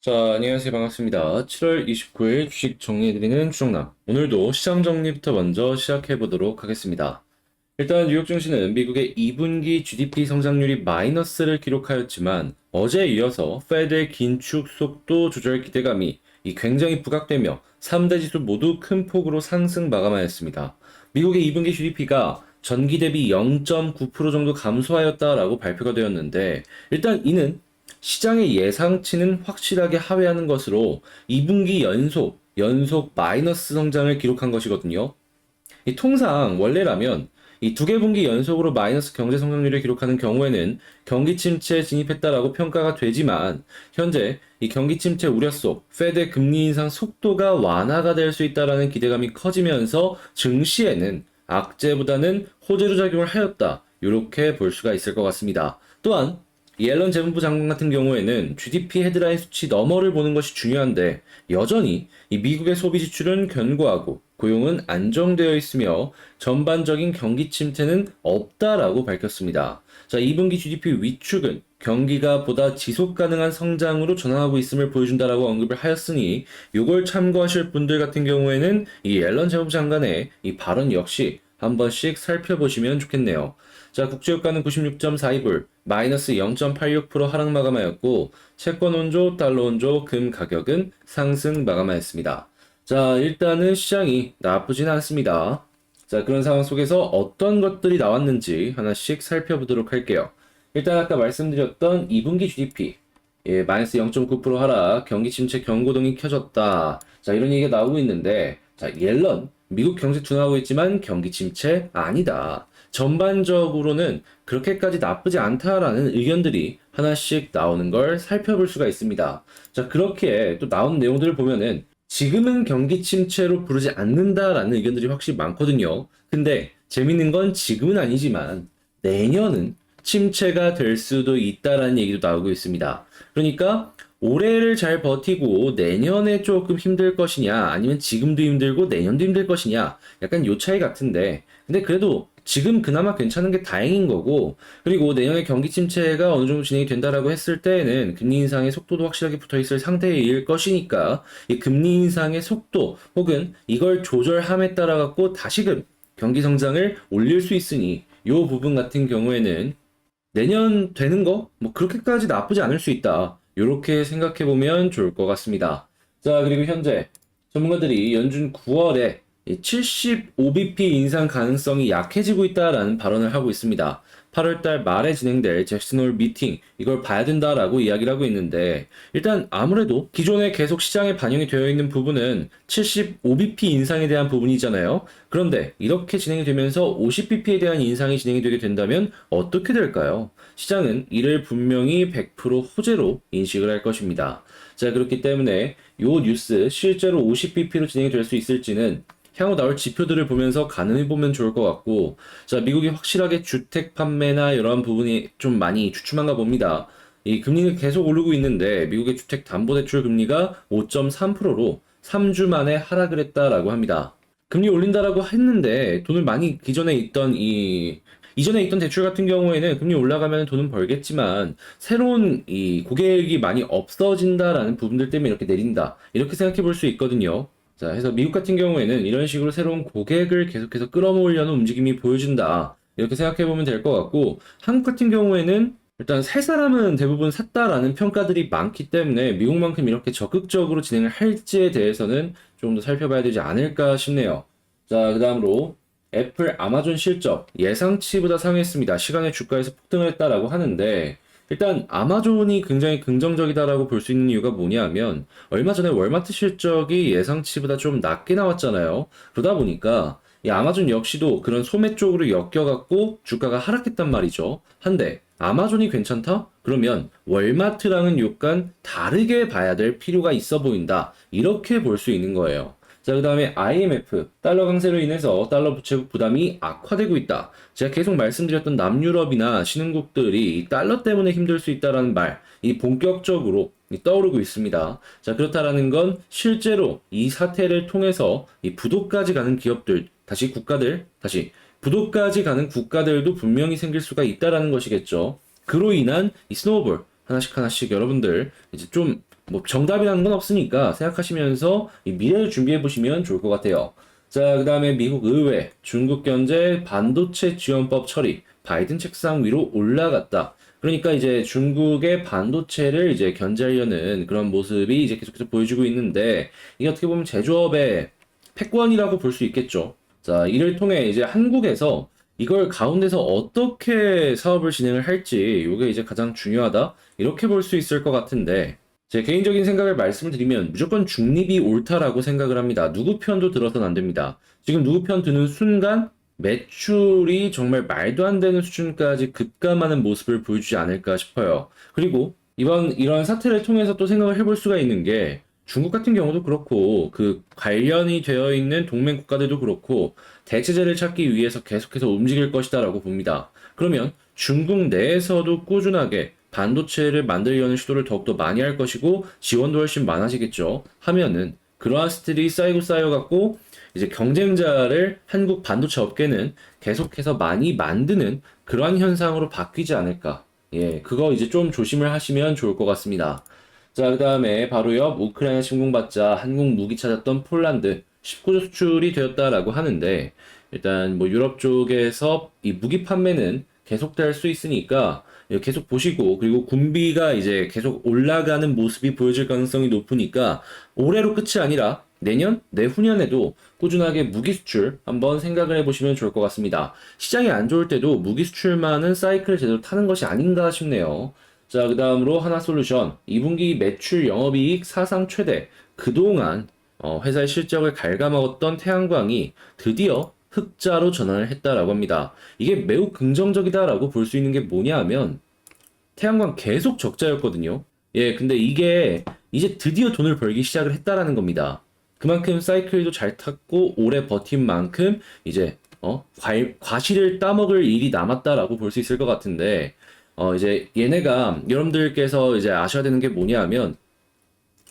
자, 안녕하세요. 반갑습니다. 7월 29일 주식 정리해드리는 추정남. 오늘도 시장 정리부터 먼저 시작해보도록 하겠습니다. 일단 뉴욕 증시는 미국의 2분기 GDP 성장률이 마이너스를 기록하였지만 어제에 이어서 페드의 긴축 속도 조절 기대감이 굉장히 부각되며 3대 지수 모두 큰 폭으로 상승 마감하였습니다. 미국의 2분기 GDP가 전기 대비 0.9% 정도 감소하였다라고 발표가 되었는데 일단 이는 시장의 예상치는 확실하게 하회하는 것으로 2분기 연속 마이너스 성장을 기록한 것이거든요. 통상 원래라면 이 두 개 분기 연속으로 마이너스 경제 성장률을 기록하는 경우에는 경기 침체에 진입했다라고 평가가 되지만 현재 이 경기 침체 우려 속 페드의 금리 인상 속도가 완화가 될 수 있다라는 기대감이 커지면서 증시에는 악재보다는 호재로 작용을 하였다. 이렇게 볼 수가 있을 것 같습니다. 또한 옐런 재무부 장관 같은 경우에는 GDP 헤드라인 수치 너머를 보는 것이 중요한데 여전히 이 미국의 소비 지출은 견고하고 고용은 안정되어 있으며 전반적인 경기 침체는 없다라고 밝혔습니다. 자, 2분기 GDP 위축은 경기가 보다 지속 가능한 성장으로 전환하고 있음을 보여준다라고 언급을 하였으니 이걸 참고하실 분들 같은 경우에는 이 옐런 재무부 장관의 이 발언 역시 한 번씩 살펴보시면 좋겠네요. 자, 국제유가는 96.42불, 마이너스 0.86% 하락 마감하였고, 채권 원조, 달러 원조, 금 가격은 상승 마감하였습니다. 자, 일단은 시장이 나쁘진 않습니다. 자, 그런 상황 속에서 어떤 것들이 나왔는지 하나씩 살펴보도록 할게요. 일단 아까 말씀드렸던 2분기 GDP, 마이너스 0.9% 하락, 경기 침체 경고등이 켜졌다. 자, 이런 얘기가 나오고 있는데, 자, 옐런, 미국 경제 둔화하고 있지만 경기 침체 아니다. 전반적으로는 그렇게까지 나쁘지 않다라는 의견들이 하나씩 나오는 걸 살펴볼 수가 있습니다. 자, 그렇게 또 나온 내용들을 보면은 지금은 경기 침체로 부르지 않는다라는 의견들이 확실히 많거든요. 근데 재밌는 건 지금은 아니지만 내년은 침체가 될 수도 있다라는 얘기도 나오고 있습니다. 그러니까 올해를 잘 버티고 내년에 조금 힘들 것이냐 아니면 지금도 힘들고 내년도 힘들 것이냐 약간 요 차이 같은데 근데 그래도 지금 그나마 괜찮은 게 다행인 거고 그리고 내년에 경기 침체가 어느 정도 진행이 된다라고 했을 때에는 금리 인상의 속도도 확실하게 붙어 있을 상태일 것이니까 이 금리 인상의 속도 혹은 이걸 조절함에 따라 갖고 다시금 경기 성장을 올릴 수 있으니 요 부분 같은 경우에는 내년 되는 거? 뭐 그렇게까지 나쁘지 않을 수 있다. 요렇게 생각해 보면 좋을 것 같습니다. 자, 그리고 현재 전문가들이 연준 9월에 75bp 인상 가능성이 약해지고 있다라는 발언을 하고 있습니다. 8월달 말에 진행될 잭슨홀 미팅 이걸 봐야 된다라고 이야기를 하고 있는데 일단 아무래도 기존에 계속 시장에 반영이 되어 있는 부분은 75bp 인상에 대한 부분이잖아요. 그런데 이렇게 진행이 되면서 50bp에 대한 인상이 진행이 되게 된다면 어떻게 될까요? 시장은 이를 분명히 100% 호재로 인식을 할 것입니다. 자, 그렇기 때문에 이 뉴스 실제로 50bp로 진행이 될 수 있을지는 향후 나올 지표들을 보면서 가늠해 보면 좋을 것 같고, 자, 미국이 확실하게 주택 판매나 이러한 부분이 좀 많이 주춤한가 봅니다. 이 금리는 계속 오르고 있는데, 미국의 주택 담보대출 금리가 5.3%로 3주 만에 하락을 했다라고 합니다. 금리 올린다라고 했는데, 돈을 많이 이전에 있던 대출 같은 경우에는 금리 올라가면 돈은 벌겠지만, 새로운 이 고객이 많이 없어진다라는 부분들 때문에 이렇게 내린다. 이렇게 생각해 볼 수 있거든요. 자, 해서 미국 같은 경우에는 이런 식으로 새로운 고객을 계속해서 끌어모으려는 움직임이 보여준다. 이렇게 생각해 보면 될 것 같고, 한국 같은 경우에는 일단 살 사람은 대부분 샀다라는 평가들이 많기 때문에 미국만큼 이렇게 적극적으로 진행을 할지에 대해서는 좀 더 살펴봐야 되지 않을까 싶네요. 자, 그 다음으로 애플, 아마존 실적 예상치보다 상했습니다. 시간의 주가에서 폭등을 했다라고 하는데 일단 아마존이 굉장히 긍정적이다라고 볼 수 있는 이유가 뭐냐면 얼마 전에 월마트 실적이 예상치보다 좀 낮게 나왔잖아요. 그러다 보니까 이 아마존 역시도 그런 소매 쪽으로 엮여갖고 주가가 하락했단 말이죠. 한데 아마존이 괜찮다? 그러면 월마트랑은 약간 다르게 봐야 될 필요가 있어 보인다. 이렇게 볼 수 있는 거예요. 자, 그 다음에 IMF, 달러 강세로 인해서 달러 부채국 부담이 악화되고 있다. 제가 계속 말씀드렸던 남유럽이나 신흥국들이 이 달러 때문에 힘들 수 있다라는 말, 이 본격적으로 떠오르고 있습니다. 자, 그렇다라는 건 실제로 이 사태를 통해서 이 부도까지 가는 기업들, 부도까지 가는 국가들도 분명히 생길 수가 있다라는 것이겠죠. 그로 인한 이 스노우볼, 하나씩 하나씩 여러분들 이제 좀 뭐 정답이라는 건 없으니까 생각하시면서 이 미래를 준비해 보시면 좋을 것 같아요. 자, 그 다음에 미국 의회, 중국 견제 반도체 지원법 처리, 바이든 책상 위로 올라갔다. 그러니까 이제 중국의 반도체를 이제 견제하려는 그런 모습이 이제 계속해서 보여지고 있는데, 이게 어떻게 보면 제조업의 패권이라고 볼 수 있겠죠. 자, 이를 통해 이제 한국에서 이걸 가운데서 어떻게 사업을 진행을 할지, 이게 이제 가장 중요하다. 이렇게 볼 수 있을 것 같은데, 제 개인적인 생각을 말씀을 드리면 무조건 중립이 옳다라고 생각을 합니다. 누구 편도 들어서는 안 됩니다. 지금 누구 편 드는 순간 매출이 정말 말도 안 되는 수준까지 급감하는 모습을 보여주지 않을까 싶어요. 그리고 이번 이런 사태를 통해서 또 생각을 해볼 수가 있는 게 중국 같은 경우도 그렇고 그 관련이 되어 있는 동맹 국가들도 그렇고 대체제를 찾기 위해서 계속해서 움직일 것이다라고 봅니다. 그러면 중국 내에서도 꾸준하게 반도체를 만들려는 시도를 더욱더 많이 할 것이고 지원도 훨씬 많아지겠죠. 하면은 그러한 스틸이 쌓이고 쌓여갖고 이제 경쟁자를 한국 반도체 업계는 계속해서 많이 만드는 그러한 현상으로 바뀌지 않을까. 예, 그거 이제 좀 조심을 하시면 좋을 것 같습니다. 자, 그 다음에 바로 옆 우크라이나 침공받자 한국 무기 찾았던 폴란드 19조 수출이 되었다라고 하는데 일단 뭐 유럽 쪽에서 이 무기 판매는 계속될 수 있으니까 계속 보시고 그리고 군비가 이제 계속 올라가는 모습이 보여질 가능성이 높으니까 올해로 끝이 아니라 내년, 내후년에도 꾸준하게 무기 수출 한번 생각을 해보시면 좋을 것 같습니다. 시장이 안 좋을 때도 무기 수출만은 사이클을 제대로 타는 것이 아닌가 싶네요. 자, 그 다음으로 하나솔루션 2분기 매출 영업이익 사상 최대. 그동안 회사의 실적을 갉아먹었던 태양광이 드디어 흑자로 전환을 했다라고 합니다. 이게 매우 긍정적이다라고 볼 수 있는 게 뭐냐 하면 태양광 계속 적자였거든요. 예, 근데 이게 이제 드디어 돈을 벌기 시작을 했다라는 겁니다. 그만큼 사이클도 잘 탔고 오래 버틴 만큼 이제 과실을 따먹을 일이 남았다라고 볼 수 있을 것 같은데 이제 얘네가 여러분들께서 이제 아셔야 되는 게 뭐냐 하면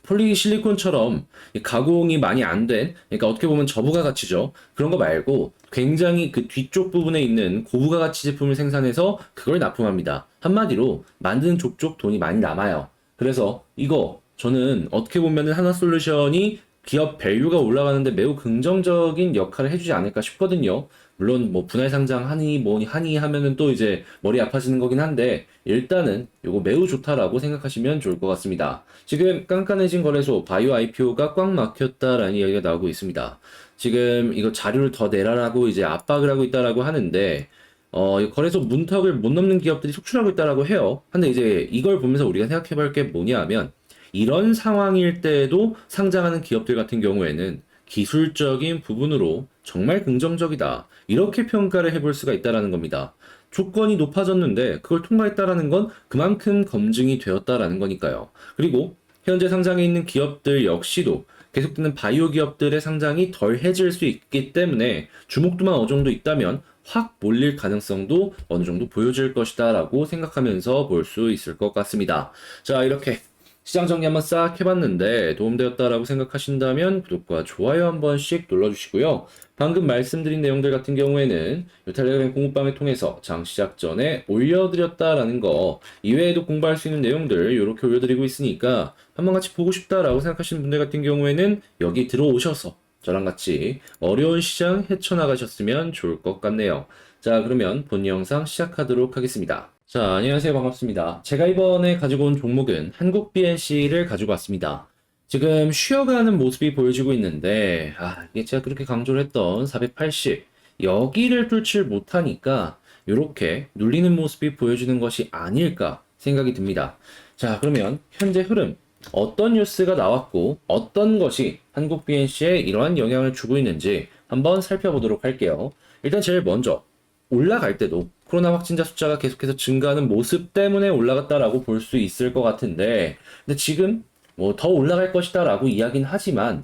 폴리실리콘처럼 가공이 많이 안 된, 그러니까 어떻게 보면 저부가 가치죠. 그런 거 말고 굉장히 그 뒤쪽 부분에 있는 고부가 가치 제품을 생산해서 그걸 납품합니다. 한마디로 만드는 족족 돈이 많이 남아요. 그래서 이거 저는 어떻게 보면은 하나솔루션이 기업 밸류가 올라가는데 매우 긍정적인 역할을 해주지 않을까 싶거든요. 물론 뭐 분할 상장하니 뭐니 하니 하면은 또 이제 머리 아파지는 거긴 한데 일단은 이거 매우 좋다라고 생각하시면 좋을 것 같습니다. 지금 깐깐해진 거래소 바이오 IPO가 꽉 막혔다라는 이야기가 나오고 있습니다. 지금 이거 자료를 더 내라라고 이제 압박을 하고 있다라고 하는데 이 거래소 문턱을 못 넘는 기업들이 속출하고 있다라고 해요. 근데 이제 이걸 보면서 우리가 생각해 볼 게 뭐냐 하면 이런 상황일 때에도 상장하는 기업들 같은 경우에는 기술적인 부분으로 정말 긍정적이다. 이렇게 평가를 해볼 수가 있다라는 겁니다. 조건이 높아졌는데 그걸 통과했다라는 건 그만큼 검증이 되었다라는 거니까요. 그리고 현재 상장해 있는 기업들 역시도 계속되는 바이오 기업들의 상장이 덜해질 수 있기 때문에 주목도만 어느 정도 있다면 확 몰릴 가능성도 어느 정도 보여질 것이다라고 생각하면서 볼 수 있을 것 같습니다. 자, 이렇게 시장 정리 한번 싹 해봤는데 도움되었다라고 생각하신다면 구독과 좋아요 한 번씩 눌러주시고요. 방금 말씀드린 내용들 같은 경우에는 이 텔레그램 공부방을 통해서 장 시작 전에 올려드렸다라는 거 이외에도 공부할 수 있는 내용들 이렇게 올려드리고 있으니까 한번 같이 보고 싶다라고 생각하시는 분들 같은 경우에는 여기 들어오셔서 저랑 같이 어려운 시장 헤쳐나가셨으면 좋을 것 같네요. 자, 그러면 본 영상 시작하도록 하겠습니다. 자, 안녕하세요. 반갑습니다. 제가 이번에 가지고 온 종목은 한국 BNC를 가지고 왔습니다. 지금 쉬어가는 모습이 보여지고 있는데, 이게 제가 그렇게 강조를 했던 480, 여기를 뚫질 못하니까, 이렇게 눌리는 모습이 보여지는 것이 아닐까 생각이 듭니다. 자, 그러면 현재 흐름, 어떤 뉴스가 나왔고, 어떤 것이 한국 BNC에 이러한 영향을 주고 있는지 한번 살펴보도록 할게요. 일단 제일 먼저, 올라갈 때도 코로나 확진자 숫자가 계속해서 증가하는 모습 때문에 올라갔다라고 볼 수 있을 것 같은데, 근데 지금 뭐 더 올라갈 것이다라고 이야기는 하지만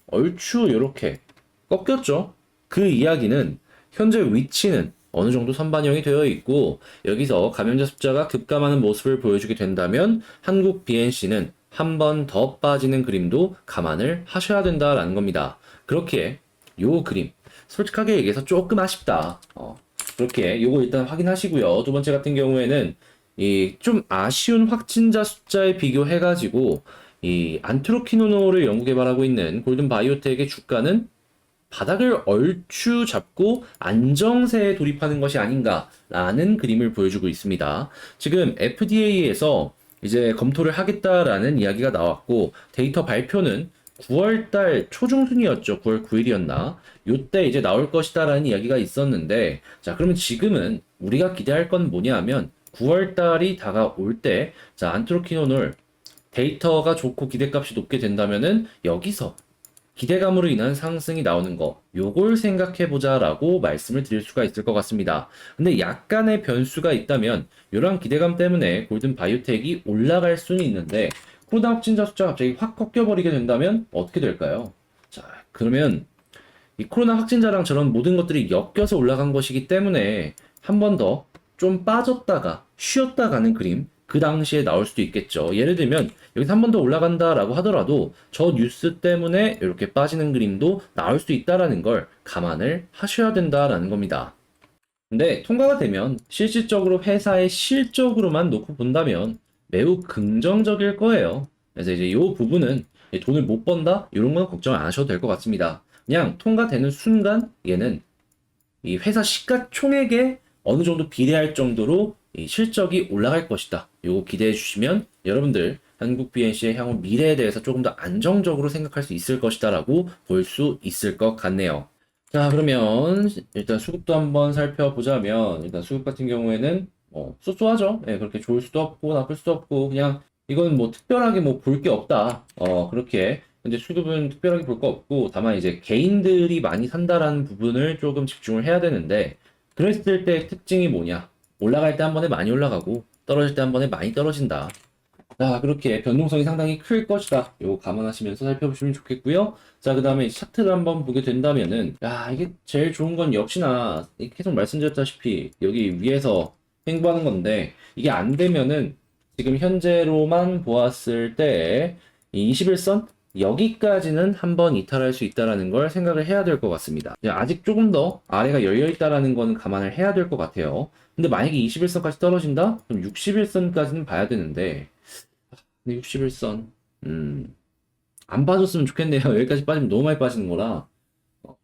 얼추 이렇게 꺾였죠. 그 이야기는 현재 위치는 어느 정도 선반영이 되어 있고 여기서 감염자 숫자가 급감하는 모습을 보여주게 된다면 한국 BNC는 한 번 더 빠지는 그림도 감안을 하셔야 된다라는 겁니다. 그렇기에 요 그림 솔직하게 얘기해서 조금 아쉽다. 그렇게 요거 일단 확인하시고요. 두 번째 같은 경우에는 이 좀 아쉬운 확진자 숫자에 비교해가지고 이 안트로키노노를 연구 개발하고 있는 골든 바이오텍의 주가는 바닥을 얼추 잡고 안정세에 돌입하는 것이 아닌가라는 그림을 보여주고 있습니다. 지금 FDA에서 이제 검토를 하겠다라는 이야기가 나왔고, 데이터 발표는 9월달 초중순이었죠. 9월 9일이었나? 요때 이제 나올 것이다라는 이야기가 있었는데, 자, 그러면 지금은 우리가 기대할 건 뭐냐 하면 9월달이 다가올 때, 자, 안트로키노놀 데이터가 좋고 기대값이 높게 된다면은 여기서 기대감으로 인한 상승이 나오는 거, 요걸 생각해 보자라고 말씀을 드릴 수가 있을 것 같습니다. 근데 약간의 변수가 있다면 이런 기대감 때문에 골든 바이오텍이 올라갈 수는 있는데, 코로나 확진자 숫자가 갑자기 확 꺾여버리게 된다면 어떻게 될까요? 자, 그러면 이 코로나 확진자랑 저런 모든 것들이 엮여서 올라간 것이기 때문에 한 번 더 좀 빠졌다가 쉬었다 가는 그림, 그 당시에 나올 수도 있겠죠. 예를 들면 여기서 한 번 더 올라간다라고 하더라도 저 뉴스 때문에 이렇게 빠지는 그림도 나올 수 있다라는 걸 감안을 하셔야 된다라는 겁니다. 근데 통과가 되면 실질적으로 회사의 실적으로만 놓고 본다면 매우 긍정적일 거예요. 그래서 이제 이 부분은 돈을 못 번다? 이런 건 걱정 안 하셔도 될 것 같습니다. 그냥 통과되는 순간 얘는 이 회사 시가총액에 어느 정도 비례할 정도로 이 실적이 올라갈 것이다. 요거 기대해 주시면 여러분들 한국 BNC의 향후 미래에 대해서 조금 더 안정적으로 생각할 수 있을 것이다라고 볼 수 있을 것 같네요. 자, 그러면 일단 수급도 한번 살펴보자면, 일단 수급 같은 경우에는 쏘쏘하죠. 예, 그렇게 좋을 수도 없고 나쁠 수도 없고, 그냥 이건 뭐 특별하게 뭐 볼 게 없다. 그렇게 근데 수급은 특별하게 볼 거 없고, 다만 이제 개인들이 많이 산다라는 부분을 조금 집중을 해야 되는데, 그랬을 때 특징이 뭐냐? 올라갈 때 한 번에 많이 올라가고 떨어질 때 한 번에 많이 떨어진다. 자, 그렇게 변동성이 상당히 클 것이다. 요거 감안하시면서 살펴보시면 좋겠고요. 자, 그 다음에 차트를 한번 보게 된다면은, 야, 이게 제일 좋은 건 역시나 계속 말씀드렸다시피 여기 위에서 횡보하는 건데, 이게 안 되면은 지금 현재로만 보았을 때 이 21선 여기까지는 한번 이탈할 수 있다라는 걸 생각을 해야 될 것 같습니다. 아직 조금 더 아래가 열려 있다라는 거는 감안을 해야 될 것 같아요. 근데 만약에 21선까지 떨어진다? 그럼 61선까지는 봐야 되는데, 근데 61선, 안 빠졌으면 좋겠네요. 여기까지 빠지면 너무 많이 빠지는 거라.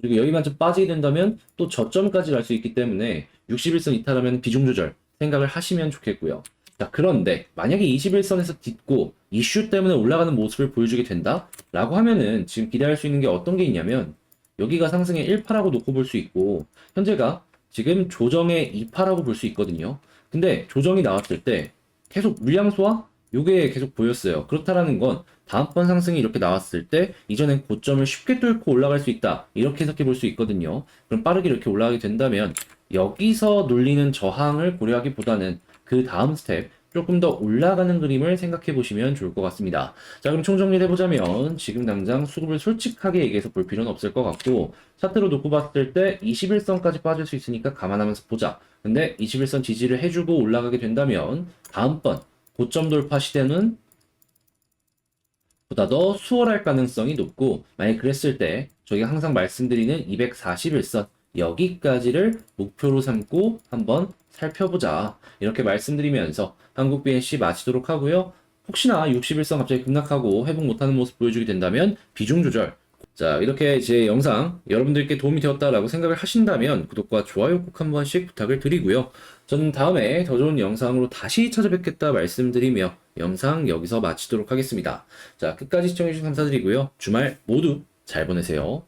그리고 여기만 좀 빠지게 된다면 또 저점까지 갈 수 있기 때문에 61선 이탈하면 비중 조절 생각을 하시면 좋겠고요. 자, 그런데 만약에 21선에서 딛고 이슈 때문에 올라가는 모습을 보여주게 된다? 라고 하면은 지금 기대할 수 있는 게 어떤 게 있냐면, 여기가 상승의 1파라고 놓고 볼 수 있고, 현재가 지금 조정의 2파라고 볼 수 있거든요. 근데 조정이 나왔을 때 계속 물량 소화? 요게 계속 보였어요. 그렇다라는 건 다음번 상승이 이렇게 나왔을 때 이전엔 고점을 쉽게 뚫고 올라갈 수 있다. 이렇게 해석해 볼 수 있거든요. 그럼 빠르게 이렇게 올라가게 된다면 여기서 눌리는 저항을 고려하기보다는 그 다음 스텝 조금 더 올라가는 그림을 생각해 보시면 좋을 것 같습니다. 자, 그럼 총정리를 해보자면 지금 당장 수급을 솔직하게 얘기해서 볼 필요는 없을 것 같고, 차트로 놓고 봤을 때 21선까지 빠질 수 있으니까 감안하면서 보자. 근데 21선 지지를 해주고 올라가게 된다면 다음번 고점 돌파 시대는 보다 더 수월할 가능성이 높고, 만약 그랬을 때 저희가 항상 말씀드리는 241선 여기까지를 목표로 삼고 한번 살펴보자, 이렇게 말씀드리면서 한국 BNC 마치도록 하고요. 혹시나 61선 갑자기 급락하고 회복 못하는 모습 보여주게 된다면 비중 조절. 자, 이렇게 제 영상 여러분들께 도움이 되었다라고 생각을 하신다면 구독과 좋아요 꼭 한 번씩 부탁을 드리고요. 저는 다음에 더 좋은 영상으로 다시 찾아뵙겠다 말씀드리며 영상 여기서 마치도록 하겠습니다. 자, 끝까지 시청해주셔서 감사드리고요. 주말 모두 잘 보내세요.